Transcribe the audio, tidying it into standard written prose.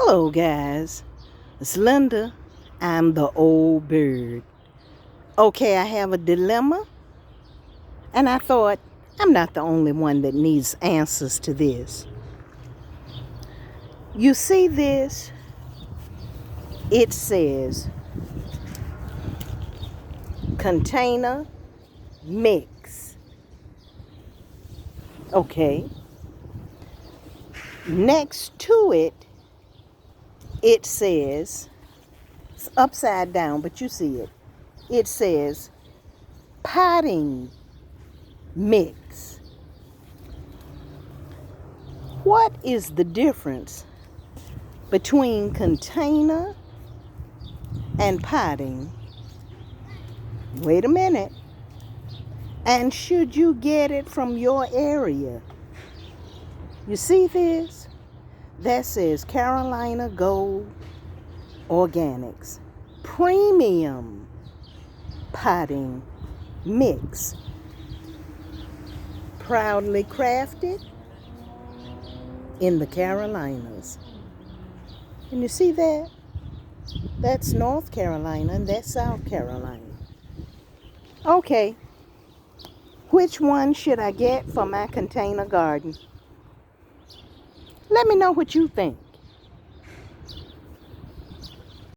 Hello, guys. It's Linda. I'm the old bird. Okay, I have a dilemma, and I thought I'm not the only one that needs answers to this. You see this? It says container mix. Okay. Next to it, it says, it's upside down, but you see it. It says potting mix. What is the difference between container and potting? Wait a minute. And should you get it from your area? You see this? That says Carolina Gold Organics Premium Potting Mix. Proudly crafted in the Carolinas. And you see that? That's North Carolina and that's South Carolina. Okay, which one should I get for my container garden? Let me know what you think.